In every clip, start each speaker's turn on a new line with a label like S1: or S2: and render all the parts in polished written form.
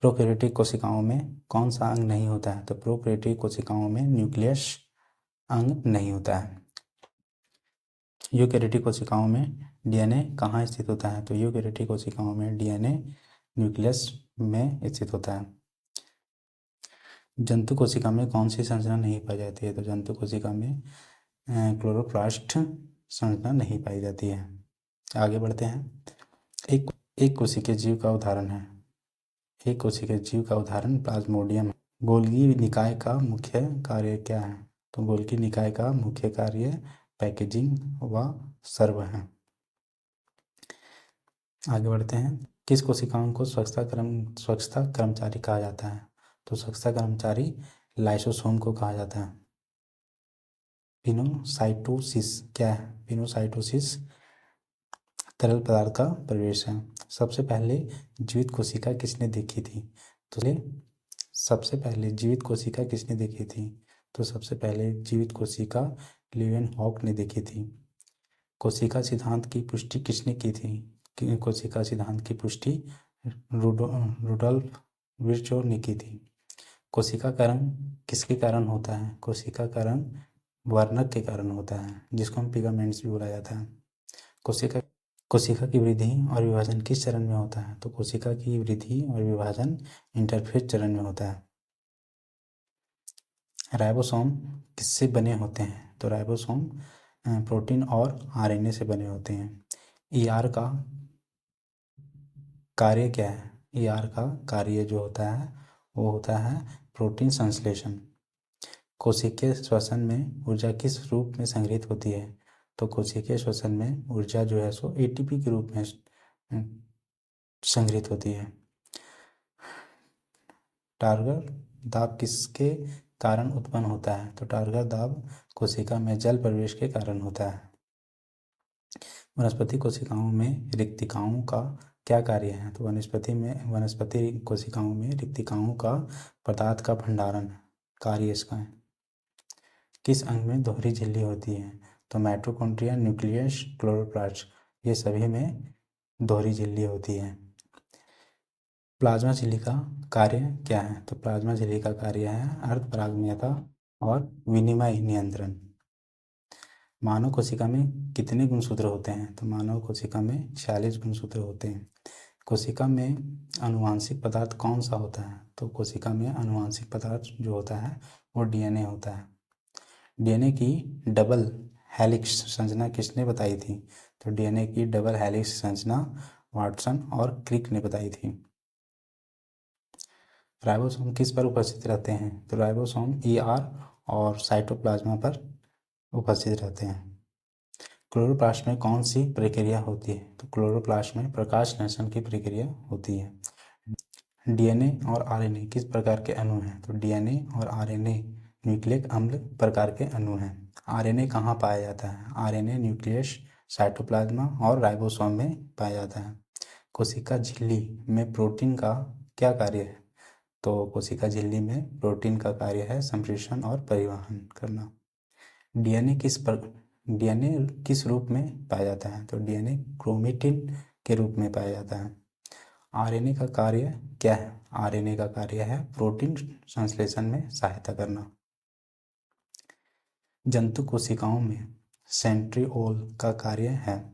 S1: Prokaryotic कोशिकाओं में कौन सा अंग नहीं होता है? तो प्रोकैरियोटिक कोशिकाओं में न्यूक्लियस अंग नहीं होता है। यूकैरियोटिक कोशिकाओं में डीएनए कहाँ स्थित होता है? तो यूकैरियोटिक कोशिकाओं में डीएनए न्यूक्लियस में स्थित होता है। जंतु कोशिका में कौन सी संरचना नहीं पाई जाती है? तो जंतु कोशिका में क्लोरोप्लास्ट संरचना नहीं पाई जाती है। आगे बढ़ते हैं। एक कोशिकीय जीव का उदाहरण है। एक कोशिकीय जीव का उदाहरण प्लाज्मोडियम है। गोल्गी निकाय का मुख्य कार्य क्या है? तो गोल्गी निकाय का मुख्य कार्य पैकेजिंग व सर्व है। आगे बढ़ते हैं। किस कोशिकाओं को स्वच्छता कर्मचारी कहा जाता है? तो स्वच्छता कर्मचारी लाइसोसोम को कहा जाता है। पिनोसाइटोसिस क्या है? पिनोसाइटोसिस तरल पदार्थ का प्रवेश है। सबसे पहले जीवित कोशिका किसने देखी थी? तो सबसे पहले जीवित कोशिका किसने देखी थी? तो सबसे पहले जीवित कोशिका लीवेनहॉक ने देखी थी। कोशिका सिद्धांत की पुष्टि किसने की थी? कोशिका सिद्धांत की पुष्टि रुडोल्फ विर्चोव ने की थी। कोशिका का रंग किसके कारण होता है? कोशिका का रंग वर्णक के कारण होता है, जिसको हम पिगमेंट्स भी बोला जाता है। कोशिका की वृद्धि और विभाजन किस चरण में होता है? तो कोशिका की वृद्धि और विभाजन इंटरफेज चरण में होता है। राइबोसोम किससे बने होते हैं? तो राइबोसोम प्रोटीन और आरएनए से बने होते हैं। ईआर का कार्य क्या है? ईआर का कार्य जो होता है वो होता है प्रोटीन संश्लेषण। कोशिकीय श्वसन में ऊर्जा किस रूप में संग्रहित होती है? तो कोशिकीय श्वसन में ऊर्जा जो है सो एटीपी के रूप में संग्रहित होती है। टार्गर दाब किसके कारण उत्पन्न होता है? तो टार्गर दाब कोशिका में जल प्रवेश के कारण होता है। वनस्पति कोशिकाओं में रिक्तिकाओं का क्या कार्य है? तो वनस्पति कोशिकाओं में रिक्तिकाओं का पदार्थ का भंडारण कार्य इसका है। किस अंग में दोहरी झिल्ली होती है? तो माइटोकॉन्ड्रिया, न्यूक्लियस, क्लोरोप्लास्ट, ये सभी में दोहरी झिल्ली होती है। प्लाज्मा झिल्ली का कार्य क्या है? तो प्लाज्मा झिल्ली का कार्य है अर्धपरागणीयता और विनिमय नियंत्रण। मानव कोशिका में कितने गुणसूत्र होते हैं? तो मानव कोशिका में 46 गुणसूत्र होते हैं। कोशिका में आनुवांशिक पदार्थ कौन सा होता है? तो कोशिका में आनुवांशिक पदार्थ जो होता है वो डीएनए होता है। डीएनए की डबल हेलिक्स संरचना किसने बताई थी? तो डीएनए की डबल हेलिक्स संरचना वाटसन और क्रिक ने बताई थी। राइबोसोम किस पर उपस्थित रहते हैं? तो राइबोसोम ईआर और साइटोप्लाज्मा पर उपस्थित रहते हैं। क्लोरोप्लास्ट में कौन सी प्रक्रिया होती है? तो क्लोरोप्लास्ट में प्रकाश संश्लेषण की प्रक्रिया होती है। डीएनए और आरएनए किस प्रकार के अणु हैं? तो डीएनए और आरएनए न्यूक्लिक अम्ल प्रकार के अणु हैं। आरएनए कहाँ पाया जाता है? आरएनए न्यूक्लियस, साइटोप्लाज्मा और राइबोसोम में पाया जाता है। कोशिका झिल्ली में प्रोटीन का क्या कार्य है? तो कोशिका झिल्ली में प्रोटीन का कार्य है संप्रेषण और परिवहन करना। डीएनए किस रूप में पाया जाता है? तो डीएनए क्रोमेटिन के रूप में पाया जाता है। आरएनए का कार्य क्या है? आरएनए का कार्य है प्रोटीन संश्लेषण में सहायता करना। जंतु कोशिकाओं में सेंट्रिओल का कार्य है।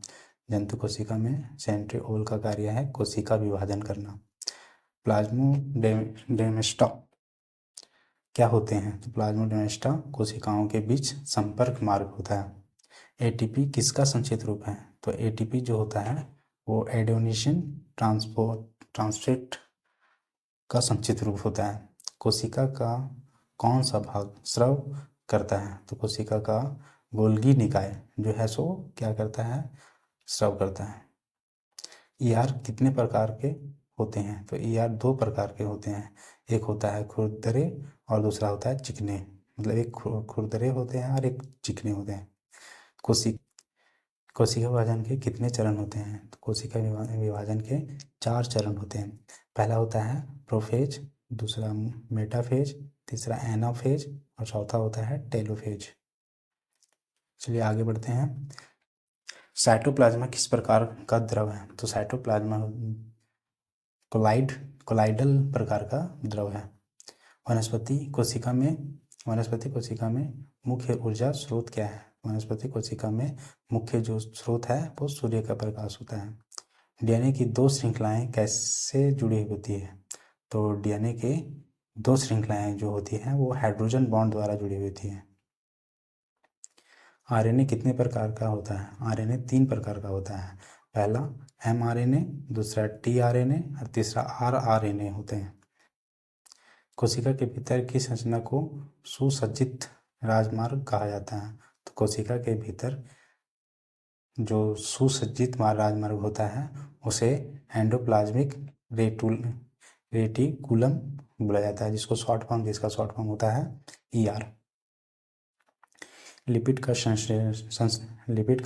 S1: जंतु कोशिका में सेंट्रिओल का कार्य है कोशिका विभाजन करना। प्लाज्मोडेमाटा क्या होते हैं? तो प्लाज्मोडेमाटा कोशिकाओं के बीच संपर्क मार्ग होता है। एटीपी किसका संक्षिप्त रूप है? तो एटीपी जो होता है वो एडेनोसिन ट्रांसफॉस्फेट का संक्षिप्त रूप होता है। कोशिका का कौन सा भाग स्राव करता है? तो कोशिका का गोल्गी निकाय जो है सो क्या करता है? स्राव करता है। ईआर कितने प्रकार के होते हैं? तो ईआर 2 प्रकार के होते हैं। एक होता है खुरदरे और दूसरा होता है चिकने। मतलब एक खुरदरे होते हैं और एक चिकने होते हैं। कोशिका विभाजन के कितने चरण होते हैं? तो कोशिका विभाजन के 4 चरण होते हैं। पहला होता है प्रोफेज, दूसरा मेटाफेज, तीसरा एनाफेज और चौथा होता है टेलोफेज। चलिए आगे बढ़ते हैं। साइटोप्लाज्मा किस प्रकार का द्रव है? तो साइटोप्लाज्मा कोलाइडल प्रकार का द्रव है। वनस्पति कोशिका में मुख्य ऊर्जा स्रोत क्या है? वनस्पति कोशिका में मुख्य जो स्रोत है वो सूर्य का प्रकाश होता है। डीएनए की दो श्रृंखलाएं कैसे जुड़ी होती है? तो डीएनए के दो श्रृंखलाएं जो होती हैं वो हाइड्रोजन बॉन्ड द्वारा जुड़ी हुई होती हैं। आरएनए कितने प्रकार का होता है? आरएनए 3 प्रकार का होता है। पहला एमआरएनए, दूसरा टीआरएनए और तीसरा आरआरएनए होते हैं। कोशिका के भीतर की संरचना को सुसज्जित राजमार्ग कहा जाता है। तो कोशिका के भीतर जो सुसज्जित राजमार्ग होता है उसे एंडोप्लाज्मिक रेटिकुलम बोला जाता है, जिसका शॉर्ट फॉर्म होता है ईआर। लिपिड का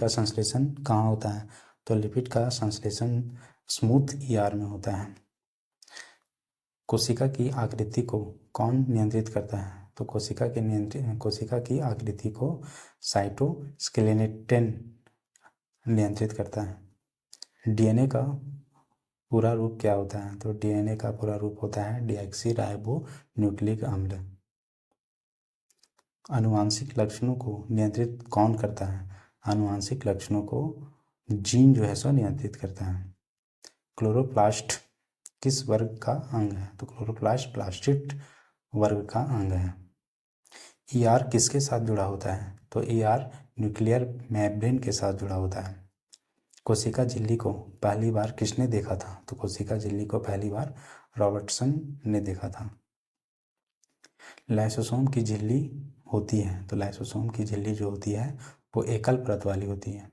S1: संश्लेषण कहाँ होता है? तो लिपिड का संश्लेषण स्मूथ ईआर में होता है। कोशिका की आकृति को कौन नियंत्रित करता है? तो कोशिका की आकृति को साइटोस्केलेटन नियंत्रित करता है। डीएनए का पूरा रूप क्या होता है? तो डीएनए का पूरा रूप होता है डीऑक्सी राइबो न्यूक्लिक अम्ल। आनुवांशिक लक्षणों को नियंत्रित कौन करता है? आनुवांशिक लक्षणों को जीन जो है सो नियंत्रित करता है। क्लोरोप्लास्ट किस वर्ग का अंग है? तो क्लोरोप्लास्ट प्लास्टिड वर्ग का अंग है। ईआर किसके साथ जुड़ा होता है? तो ईआर न्यूक्लियर मेम्ब्रेन के साथ जुड़ा होता है। कोशिका झिल्ली को पहली बार किसने देखा था? तो कोशिका झिल्ली को पहली बार रॉबर्टसन ने देखा था। लाइसोसोम की झिल्ली होती है, तो लाइसोसोम की झिल्ली जो होती है वो एकल परत वाली होती है।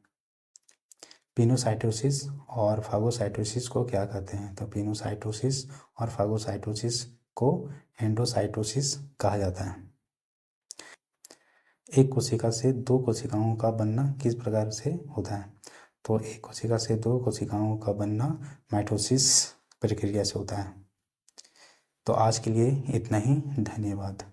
S1: पिनोसाइटोसिस और फागोसाइटोसिस को क्या कहते हैं? तो पिनोसाइटोसिस और फागोसाइटोसिस को एंडोसाइटोसिस कहा जाता है। एक कोशिका से दो कोशिकाओं का बनना किस प्रकार से होता है? तो एक कोशिका से दो कोशिकाओं का बनना माइटोसिस प्रक्रिया से होता है। तो आज के लिए इतना ही, धन्यवाद।